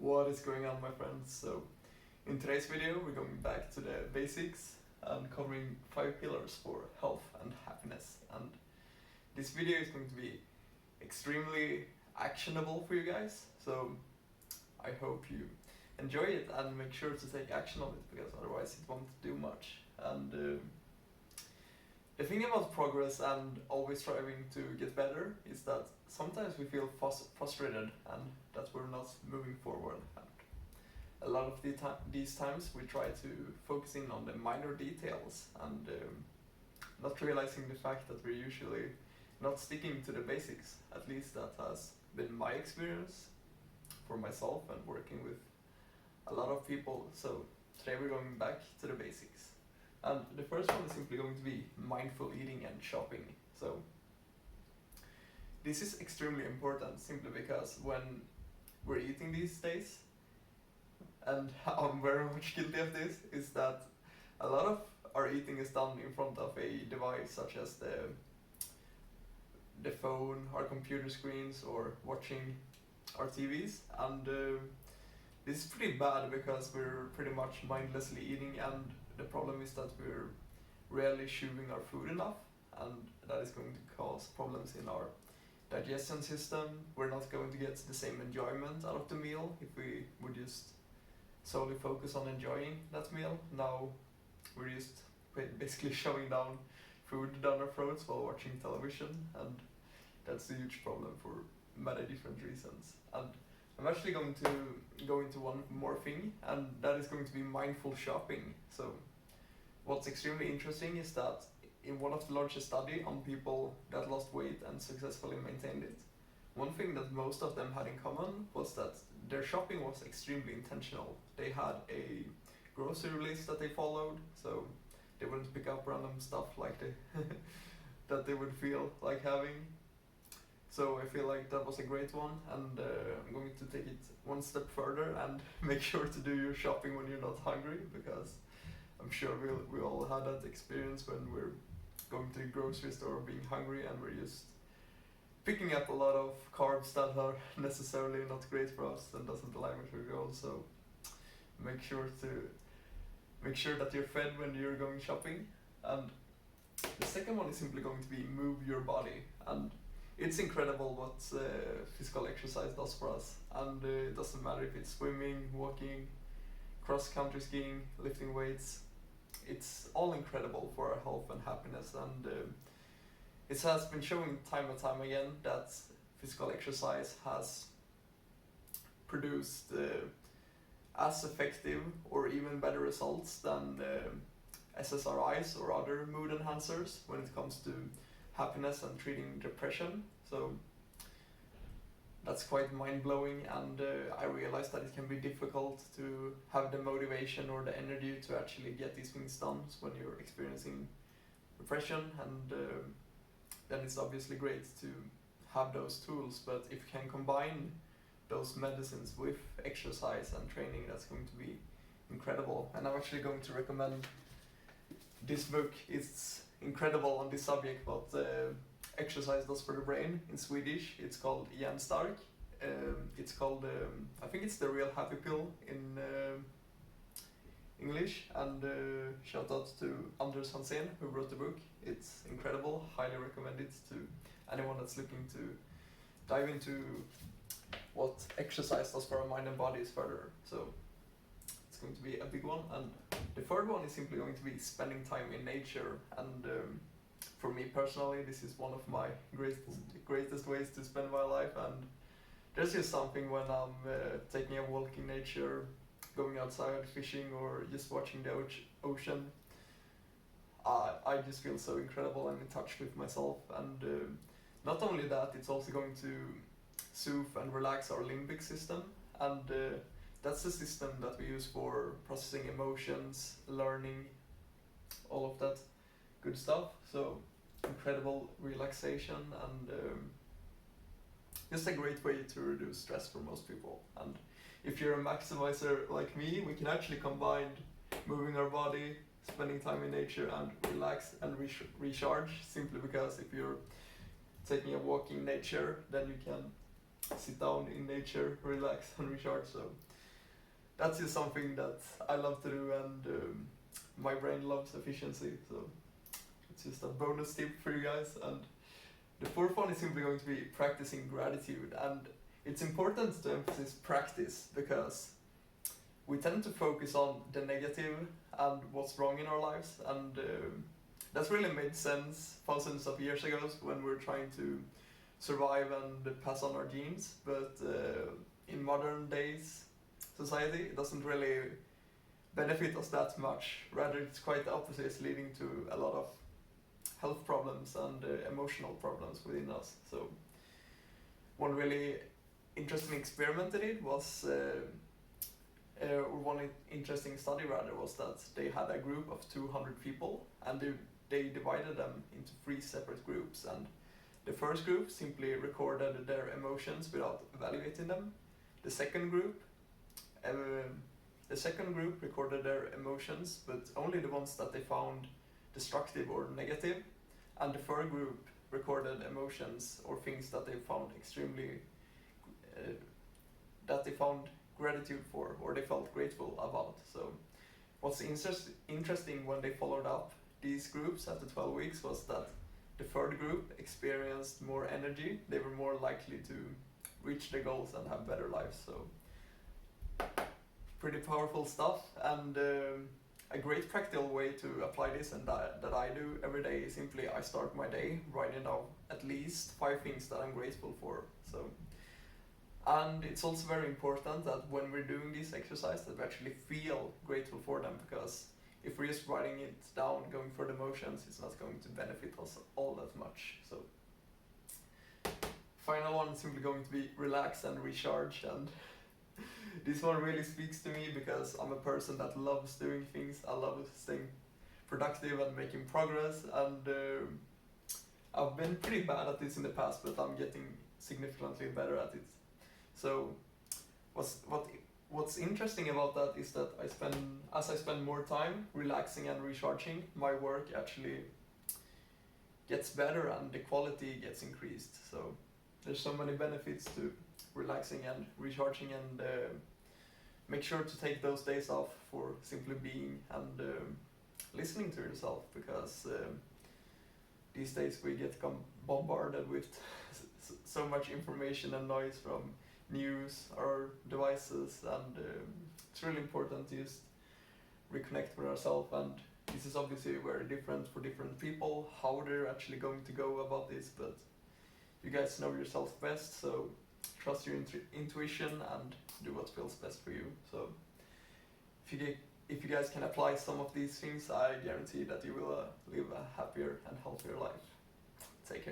What is going on, my friends? So in today's video we're going back to the basics and covering 5 pillars for health and happiness, and this video is going to be extremely actionable for you guys, so I hope you enjoy it and make sure to take action on it, because otherwise it won't do much. And the thing about progress and always striving to get better is that sometimes we feel frustrated and that we're not moving forward. And a lot of these times we try to focus in on the minor details and not realizing the fact that we're usually not sticking to the basics. At least that has been my experience for myself and working with a lot of people. So today we're going back to the basics. And the first one is simply going to be mindful eating and shopping. So this is extremely important simply because when we're eating these days, and I'm very much guilty of this, is that a lot of our eating is done in front of a device such as the phone, our computer screens, or watching our TVs. And this is pretty bad because we're pretty much mindlessly eating, and the problem is that we're rarely chewing our food enough, and that is going to cause problems in our digestion system. We're not going to get the same enjoyment out of the meal if we would just solely focus on enjoying that meal. Now we're just basically shoving down food down our throats while watching television, and that's a huge problem for many different reasons. And I'm actually going to go into one more thing, and that is going to be mindful shopping. So what's extremely interesting is that in one of the largest studies on people that lost weight and successfully maintained it, one thing that most of them had in common was that their shopping was extremely intentional. They had a grocery list that they followed, so they wouldn't pick up random stuff like that they would feel like having. So I feel like that was a great one, and I'm going to take it one step further and make sure to do your shopping when you're not hungry, because I'm sure we all had that experience when we're going to the grocery store being hungry and we're just picking up a lot of carbs that are necessarily not great for us and doesn't align with your goals. So make sure that you're fed when you're going shopping. And the second one is simply going to be move your body. And it's incredible what physical exercise does for us, and it doesn't matter if it's swimming, walking, cross-country skiing, lifting weights. It's all incredible for our health and happiness, and it has been shown time and time again that physical exercise has produced as effective or even better results than SSRIs or other mood enhancers when it comes to happiness and treating depression. So that's quite mind-blowing, and I realized that it can be difficult to have the motivation or the energy to actually get these things done when you're experiencing depression, and then it's obviously great to have those tools. But if you can combine those medicines with exercise and training, that's going to be incredible. And I'm actually going to recommend this book. It's incredible on this subject, what exercise does for the brain. In Swedish it's called Hjärnstark. It's called I think it's the Real Happy Pill in English, and shout out to Anders Hansén who wrote the book. It's incredible, highly recommend it to anyone that's looking to dive into what exercise does for our mind and bodies further. So it's going to be a big one. And the third one is simply going to be spending time in nature, and for me personally this is one of my greatest ways to spend my life. And there's just something when I'm taking a walk in nature, going outside fishing, or just watching the ocean. I just feel so incredible and in touch with myself, and not only that, it's also going to soothe and relax our limbic system, and that's the system that we use for processing emotions, learning, all of that good stuff. So incredible relaxation, and just a great way to reduce stress for most people. And if you're a maximizer like me, we can actually combine moving our body, spending time in nature, and relax and recharge, simply because if you're taking a walk in nature, then you can sit down in nature, relax and recharge. So that's just something that I love to do, and my brain loves efficiency. So it's just a bonus tip for you guys. And the fourth one is simply going to be practicing gratitude, and it's important to emphasize practice because we tend to focus on the negative and what's wrong in our lives, and that's really made sense thousands of years ago when we're trying to survive and pass on our genes. But in modern days society, it doesn't really benefit us that much. Rather, it's quite the opposite. It's leading to a lot of health problems and emotional problems within us. So one really interesting experiment they did was, or one interesting study rather, was that they had a group of 200 people, and they divided them into 3 separate groups. And the first group simply recorded their emotions without evaluating them. The second group recorded their emotions, but only the ones that they found destructive or negative. And the third group recorded emotions or things that they found extremely, that they found gratitude for, or they felt grateful about. So what's interesting when they followed up these groups after 12 weeks was that the third group experienced more energy. They were more likely to reach their goals and have better lives. So pretty powerful stuff, and a great practical way to apply this, and that I do every day, is simply I start my day writing down at least 5 things that I'm grateful for. So, and it's also very important that when we're doing this exercise that we actually feel grateful for them, because if we're just writing it down, going for the motions, it's not going to benefit us all that much. So final one is simply going to be relax and recharge, and this one really speaks to me because I'm a person that loves doing things. I love staying productive and making progress, and I've been pretty bad at this in the past, but I'm getting significantly better at it. So what's interesting about that is that as I spend more time relaxing and recharging, my work actually gets better and the quality gets increased. So there's so many benefits to relaxing and recharging, and make sure to take those days off for simply being and listening to yourself, because these days we get bombarded with so much information and noise from news, our devices, and it's really important to just reconnect with ourselves. And this is obviously very different for different people, how they're actually going to go about this, but you guys know yourself best, so trust your intuition and do what feels best for you. So if you guys can apply some of these things, I guarantee that you will live a happier and healthier life. Take care.